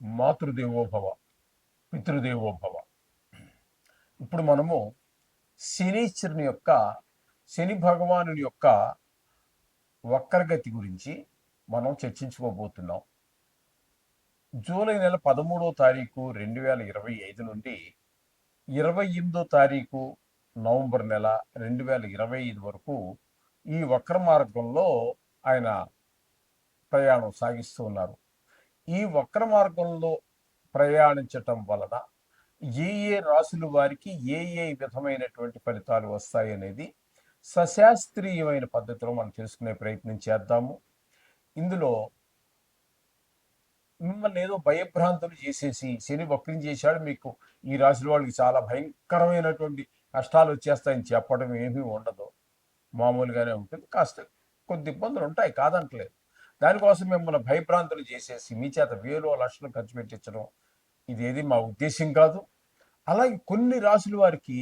మాతృదేవోభవ, పితృదేవోభవ. ఇప్పుడు మనము శనీశ్వరుని యొక్క, శని భగవాను యొక్క వక్రగతి గురించి మనం చర్చించుకోబోతున్నాం. జూలై నెల 13వ తారీఖు 2025 నుండి 28వ తారీఖు నవంబర్ నెల 2025 వరకు ఈ వక్ర మార్గంలో ఆయన ప్రయాణం సాగిస్తూ ఉన్నారు. ఈ వక్ర మార్గంలో ప్రయాణించటం వలన ఏ ఏ రాశుల వారికి ఏ ఏ విధమైనటువంటి ఫలితాలు వస్తాయి అనేది సశాస్త్రీయమైన పద్ధతిలో మనం తెలుసుకునే ప్రయత్నం చేద్దాము. ఇందులో మిమ్మల్ని ఏదో భయభ్రాంతులు చేసేసి శని వక్రించేశాడు, మీకు ఈ రాశుల వాళ్ళకి చాలా భయంకరమైనటువంటి కష్టాలు వచ్చేస్తాయని చెప్పడం ఏమీ ఉండదు. మామూలుగానే ఉంటుంది. కాస్త కొద్ది ఇబ్బందులు ఉంటాయి, కాదంటలేదు. దానికోసం మిమ్మల్ని భయభ్రాంతులు చేసేసి మీ చేత వేలు లక్షలు ఖర్చు పెట్టించడం ఇదేది మా ఉద్దేశం కాదు. అలాగే కొన్ని రాశుల వారికి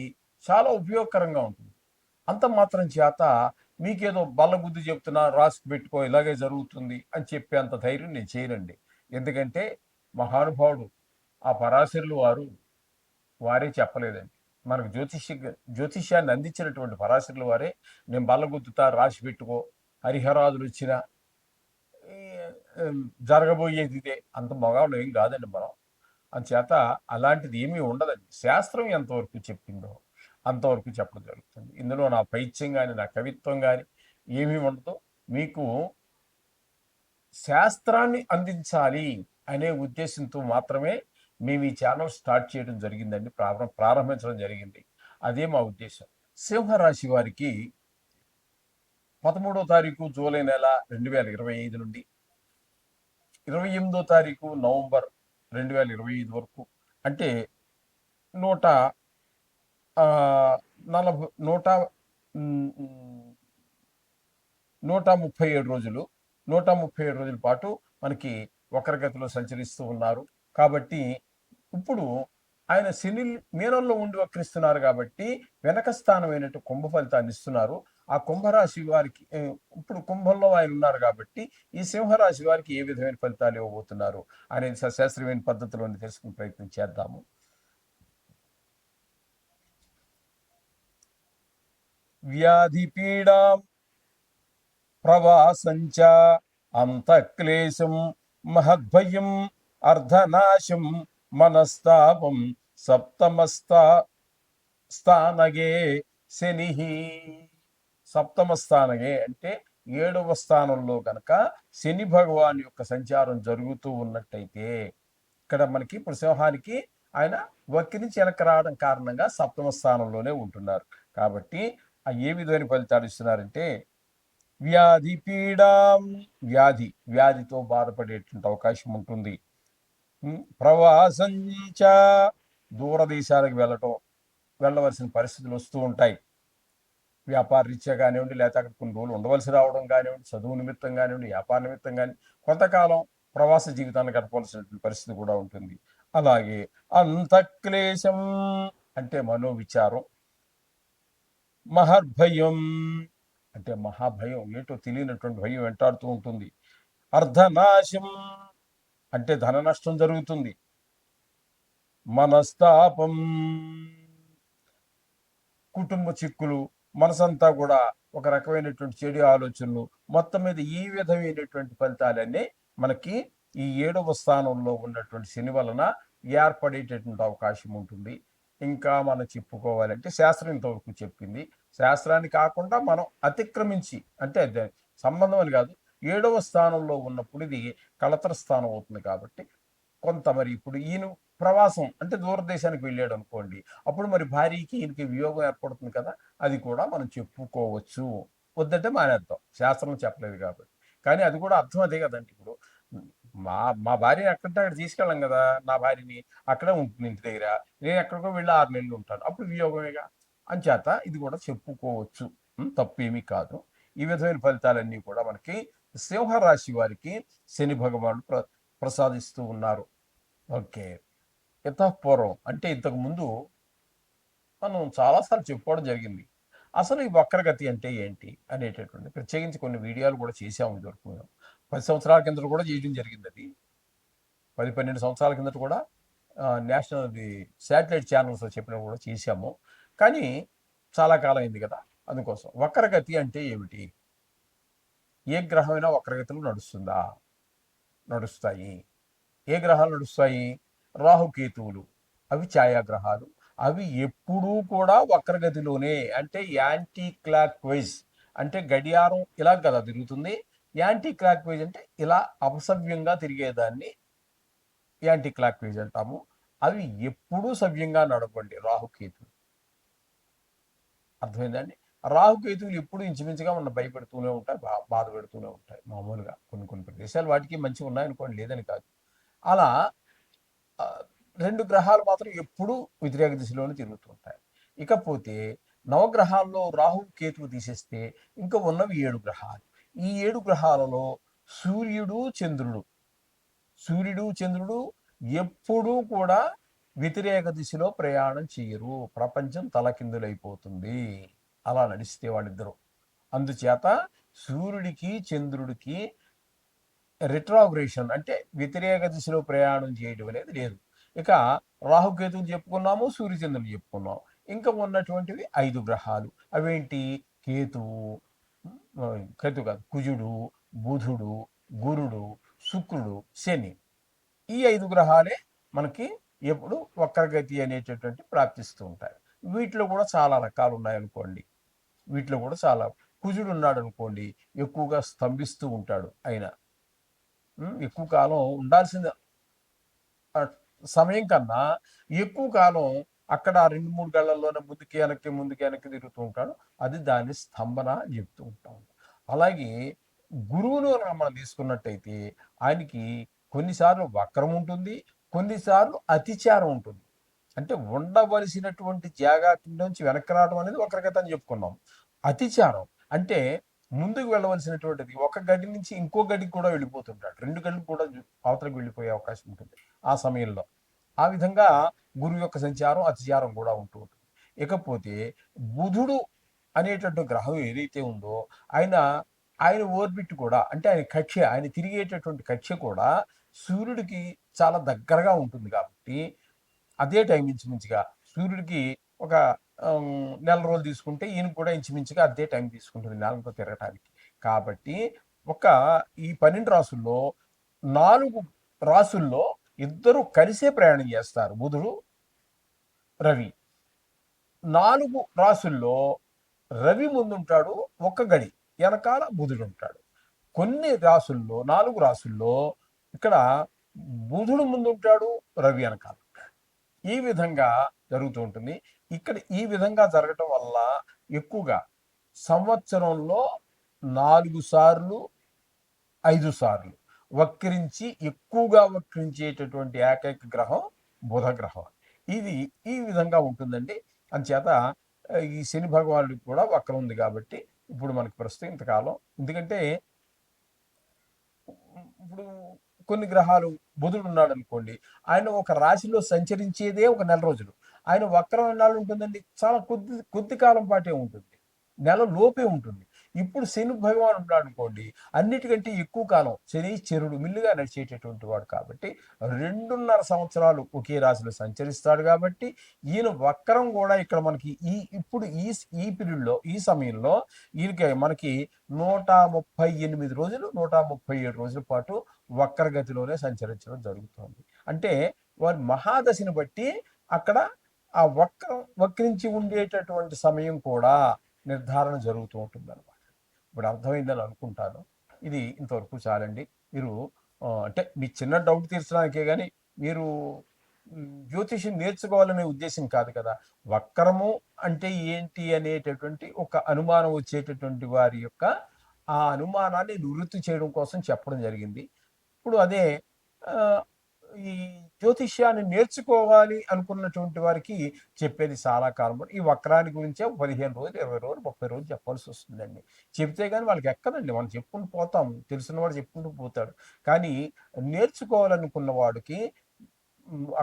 చాలా ఉపయోగకరంగా ఉంటుంది. అంత మాత్రం చేత మీకేదో బల్లబుద్ధి చెప్తున్నా, రాసి పెట్టుకో ఇలాగే జరుగుతుంది అని చెప్పే అంత ధైర్యం నేను చేయనండి. ఎందుకంటే మహానుభావుడు ఆ పరాశరులు వారే చెప్పలేదండి. మనకు జ్యోతిష్యాన్ని అందించినటువంటి పరాశరులు వారే నేను బల్లగుద్దుతా, రాసి పెట్టుకో, హరిహరాదులు వచ్చినా జరగబోయేది ఇదే, అంత మగాళ్ళు ఏం కాదండి మనం. అందుచేత అలాంటిది ఏమీ ఉండదండి. శాస్త్రం ఎంతవరకు చెప్పిందో అంతవరకు చెప్పడం జరుగుతుంది. ఇందులో నా పైత్యం కానీ నా కవిత్వం కానీ ఏమీ ఉండదు. మీకు శాస్త్రాన్ని అందించాలి అనే ఉద్దేశంతో మాత్రమే మేము ఈ ఛానల్ స్టార్ట్ చేయడం జరిగిందండి, ప్రారంభించడం జరిగింది. అదే మా ఉద్దేశం. సింహరాశి వారికి 13వ తారీఖు జూలై నెల 2025 నుండి 28వ తారీఖు నవంబర్ 2025 వరకు, అంటే 137 రోజులు, 137 రోజుల పాటు మనకి వక్రగతిలో సంచరిస్తూ ఉన్నారు. కాబట్టి ఇప్పుడు ఆయన శని మీనంలో ఉండి వక్రిస్తున్నారు కాబట్టి వెనక స్థానమైనట్టు కుంభ ఫలితాన్ని ఇస్తున్నారు. ఆ కుంభరాశి వారికి ఇప్పుడు కుంభంలో ఆయన ఉన్నారు కాబట్టి ఈ సింహరాశి వారికి ఏ విధమైన ఫలితాలు ఇవ్వబోతున్నారు అనేది శాస్త్రీయమైన పద్ధతిలో తెలుసుకునే ప్రయత్నం చేద్దాము. వ్యాధి పీడాం ప్రవాసంచ అంతఃక్లేశం మహద్భయం అర్ధనాశం మనస్తాపం స్థానగే శని. సప్తమ స్థానగే అంటే 7వ స్థానంలో గనక శని భగవాన్ యొక్క సంచారం జరుగుతూ ఉన్నట్టయితే, ఇక్కడ మనకి ఇప్పుడు సింహానికి ఆయన వక్రించి వెనక్కి రావడం కారణంగా సప్తమ స్థానంలోనే ఉంటున్నారు. కాబట్టి ఆ ఏ విధమైన ఫలితాలు ఇస్తున్నారంటే వ్యాధి పీడాం, వ్యాధితో బాధపడేటువంటి అవకాశం ఉంటుంది. ప్రవాసంచ, దూరదేశాలకు వెళ్ళవలసిన పరిస్థితులు వస్తూ ఉంటాయి. వ్యాపార రీత్యా కానివ్వండి, లేకపోతే అక్కడ కొన్ని రోజులు ఉండవలసి రావడం కానివ్వండి, చదువు నిమిత్తం కానివ్వండి, వ్యాపార నిమిత్తం కానీ కొంతకాలం ప్రవాస జీవితాన్ని గడపవలసినటువంటి పరిస్థితి కూడా ఉంటుంది. అలాగే అంతఃక్లేశం అంటే మనోవిచారం, మహర్భయం అంటే మహాభయం, ఏంటో తెలియనటువంటి భయం వెంటాడుతూ ఉంటుంది. అర్ధనాశం అంటే ధన నష్టం జరుగుతుంది. మనస్తాపం కుటుంబ చిక్కులు, మనసంతా కూడా ఒక రకమైనటువంటి చెడు ఆలోచనలు, మొత్తం మీద ఈ విధమైనటువంటి ఫలితాలన్నీ మనకి ఈ 7వ స్థానంలో ఉన్నటువంటి శని వలన ఏర్పడేటటువంటి అవకాశం ఉంటుంది. ఇంకా మనం చెప్పుకోవాలంటే శాస్త్రం ఇంతవరకు చెప్పింది. శాస్త్రాన్ని కాకుండా మనం అతిక్రమించి, అంటే సంబంధం అని కాదు, 7వ స్థానంలో ఉన్నప్పుడు ఇది కళతర స్థానం అవుతుంది. కాబట్టి కొంత మరి ఇప్పుడు ఈయన ప్రవాసం అంటే దూరదేశానికి వెళ్ళాడు అనుకోండి, అప్పుడు మరి భార్యకి ఈయనకి వియోగం ఏర్పడుతుంది కదా, అది కూడా మనం చెప్పుకోవచ్చు. వద్దంటే మానేద్దాం, శాస్త్రం చెప్పలేదు కాబట్టి. కానీ అది కూడా అర్థం అదే కదండి. ఇప్పుడు మా మా భార్యని ఎక్కడంటే అక్కడ తీసుకెళ్ళాం కదా, నా భార్యని అక్కడే ఉంటుంది ఇంటి దగ్గర, నేను ఎక్కడికో వెళ్ళి 6 నెలలు ఉంటాను, అప్పుడు వియోగమేగా. అంచేత ఇది కూడా చెప్పుకోవచ్చు, తప్పేమీ కాదు. ఈ విధమైన ఫలితాలన్నీ కూడా మనకి సింహరాశి వారికి శని భగవానుడు ప్రసాదిస్తూ ఉన్నారు. ఓకే. యథాపూర్వం అంటే ఇంతకు ముందు మనం చాలాసార్లు చెప్పుకోవడం జరిగింది. అసలు ఈ వక్రగతి అంటే ఏంటి అనేటటువంటి ప్రత్యేకించి కొన్ని వీడియోలు కూడా చేసాము ఇదివరకు. 10 సంవత్సరాల కింద కూడా చేయడం జరిగింది అది. 10-12 సంవత్సరాల కిందట కూడా నేషనల్ శాటిలైట్ ఛానల్స్ చెప్పినప్పుడు కూడా చేశాము. కానీ చాలా కాలం అయింది కదా, అందుకోసం. వక్రగతి అంటే ఏమిటి? ఏ గ్రహమైనా వక్రగతిలో నడుస్తుందా? నడుస్తాయి. ఏ గ్రహాలు నడుస్తాయి? రాహుకేతువులు. అవి ఛాయాగ్రహాలు. అవి ఎప్పుడూ కూడా వక్రగతిలోనే, అంటే యాంటీ క్లాక్ వైజ్, అంటే గడియారం ఇలా కదా తిరుగుతుంది. యాంటీ క్లాక్ వైజ్ అంటే ఇలా అపసవ్యంగా తిరిగేదాన్ని యాంటీ క్లాక్ వైజ్ అంటాము. అవి ఎప్పుడూ సవ్యంగా నడపండి రాహుకేతువులు. అర్థమైందండి? రాహుకేతువులు ఎప్పుడు ఇంచుమించుగా మన భయపెడుతూనే ఉంటాయి, బాధ పెడుతూనే ఉంటాయి. మామూలుగా కొన్ని ప్రదేశాలు వాటికి మంచిగా ఉన్నాయనుకోండి, లేదని కాదు. అలా రెండు గ్రహాలు మాత్రం ఎప్పుడూ వ్యతిరేక దిశలోనే తిరుగుతూ ఉంటాయి. ఇకపోతే నవగ్రహాల్లో రాహు కేతువు తీసేస్తే ఇంకా ఉన్నవి 7 గ్రహాలు. ఈ 7 గ్రహాలలో సూర్యుడు చంద్రుడు ఎప్పుడూ కూడా వ్యతిరేక దిశలో ప్రయాణం చేయరు. ప్రపంచం తలకిందులైపోతుంది అలా నడిస్తే వాళ్ళిద్దరూ. అందుచేత సూర్యుడికి చంద్రుడికి రిట్రాగ్రేషన్ అంటే వ్యతిరేక దిశలో ప్రయాణం చేయడం అనేది లేదు. ఇక రాహుకేతువులు చెప్పుకున్నాము, సూర్యచంద్రులు చెప్పుకున్నాము. ఇంకా ఉన్నటువంటివి 5 గ్రహాలు. అవేంటి? కేతువు కాదు, కుజుడు, బుధుడు, గురుడు, శుక్రుడు, శని. ఈ 5 గ్రహాలే మనకి ఎప్పుడు వక్రగతి అనేటటువంటి ప్రాప్తిస్తూ ఉంటాయి. వీటిలో కూడా చాలా రకాలు ఉన్నాయనుకోండి. వీటిలో కూడా చాలా, కుజుడు ఉన్నాడు అనుకోండి, ఎక్కువగా స్తంభిస్తూ ఉంటాడు. ఆయన ఎక్కువ కాలం ఉండాల్సిన సమయం కన్నా ఎక్కువ కాలం అక్కడ 2-3 గళ్ళల్లోనే ముందుకి వెనక్కి తిరుగుతూ ఉంటాడు. అది దాన్ని స్తంభన అని చెప్తూ ఉంటాం. అలాగే గురువును మనం తీసుకున్నట్టయితే ఆయనకి కొన్నిసార్లు వక్రం ఉంటుంది, కొన్నిసార్లు అతిచారం ఉంటుంది. అంటే ఉండవలసినటువంటి జాగా నుంచి వెనక్కి రావడం అనేది వక్రగతి అని చెప్పుకున్నాం. అతిచారం అంటే ముందుకు వెళ్ళవలసినటువంటిది ఒక గడి నుంచి ఇంకో గడికి కూడా వెళ్ళిపోతుంటాడు. 2 గడులకు కూడా అవతలకు వెళ్ళిపోయే అవకాశం ఉంటుంది ఆ సమయంలో. ఆ విధంగా గురువు యొక్క సంచారం అతిచారం కూడా ఉంటూ ఉంటుంది. ఇకపోతే బుధుడు అనేటటువంటి గ్రహం ఏదైతే ఉందో ఆయన ఓర్బిట్ కూడా, అంటే ఆయన తిరిగేటటువంటి కక్ష్య కూడా సూర్యుడికి చాలా దగ్గరగా ఉంటుంది కాబట్టి అదే టైం ఇంచుమించుగా సూర్యుడికి ఒక నెల రోజులు తీసుకుంటే ఈయన కూడా ఇంచుమించుగా అదే టైం తీసుకుంటుంది నెలంతా తిరగటానికి. కాబట్టి ఈ 12 రాసుల్లో 4 రాసుల్లో ఇద్దరు కలిసే ప్రయాణం చేస్తారు, బుధుడు రవి. 4 రాసుల్లో రవి ముందుంటాడు, ఒక గడి వెనకాల బుధుడు ఉంటాడు. కొన్ని రాసుల్లో 4 రాసుల్లో ఇక్కడ బుధుడు ముందుంటాడు, రవి వెనకాల. ఈ విధంగా జరుగుతూ ఉంటుంది. ఇక్కడ ఈ విధంగా జరగటం వల్ల ఎక్కువగా సంవత్సరంలో 4 సార్లు 5 సార్లు ఎక్కువగా వక్రించేటటువంటి ఏకైక గ్రహం బుధ గ్రహం. ఇది ఈ విధంగా ఉంటుందండి. అందుచేత ఈ శని భగవానుడికి కూడా వక్రం ఉంది కాబట్టి ఇప్పుడు మనకి ప్రస్తుతం ఇంతకాలం. ఎందుకంటే ఇప్పుడు కొన్ని గ్రహాలు, బుధుడు ఉన్నాడు అనుకోండి, ఆయన ఒక రాశిలో సంచరించేదే ఒక నెల రోజులు. ఆయన వక్రం ఎన్నాళ్ళు ఉంటుందండి? చాలా కొద్ది కాలం పాటే ఉంటుంది, నెల లోపే ఉంటుంది. ఇప్పుడు శని భగవాన్ ఉన్నాడు అనుకోండి, అన్నిటికంటే ఎక్కువ కాలం శని చెరుడు మిల్లుగా నడిచేటటువంటి వాడు కాబట్టి 2.5 సంవత్సరాలు ఒకే రాశిలో సంచరిస్తాడు. కాబట్టి ఈయన వక్రం కూడా ఇక్కడ మనకి ఇప్పుడు ఈ పీరియడ్లో, ఈ సమయంలో ఈయనకి మనకి 138 రోజులు 137 రోజుల పాటు వక్రగతిలోనే సంచరించడం జరుగుతుంది. అంటే వారి మహాదశని బట్టి అక్కడ ఆ వక్రించి ఉండేటటువంటి సమయం కూడా నిర్ధారణ జరుగుతూ ఉంటుంది అనమాట. ఇప్పుడు అర్థమైందని అనుకుంటాను. ఇది ఇంతవరకు చాలండి. మీరు అంటే మీ చిన్న డౌట్ తీర్చడానికే కానీ మీరు జ్యోతిష్యం నేర్చుకోవాలనే ఉద్దేశం కాదు కదా. వక్రము అంటే ఏంటి అనేటటువంటి ఒక అనుమానం వచ్చేటటువంటి వారి యొక్క ఆ అనుమానాన్ని నివృత్తి చేయడం కోసం చెప్పడం జరిగింది. ఇప్పుడు అదే ఈ జ్యోతిష్యాన్ని నేర్చుకోవాలి అనుకున్నటువంటి వారికి చెప్పేది చాలా కాలం. ఈ వక్రాన్ని గురించే 15 రోజులు, 20 రోజులు, 30 రోజులు చెప్పాల్సి వస్తుందండి. చెప్తే కానీ వాళ్ళకి ఎక్కదండి. మనం చెప్పుకుంటూ పోతాం, తెలిసిన వాడు చెప్పుకుంటూ పోతాడు. కానీ నేర్చుకోవాలనుకున్న వాడికి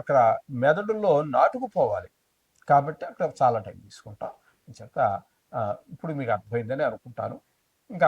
అక్కడ మెదడులో నాటుకుపోవాలి కాబట్టి అక్కడ చాలా టైం తీసుకుంటాం. చేత ఇప్పుడు మీకు అర్థమైందని అనుకుంటాను. ఇంకా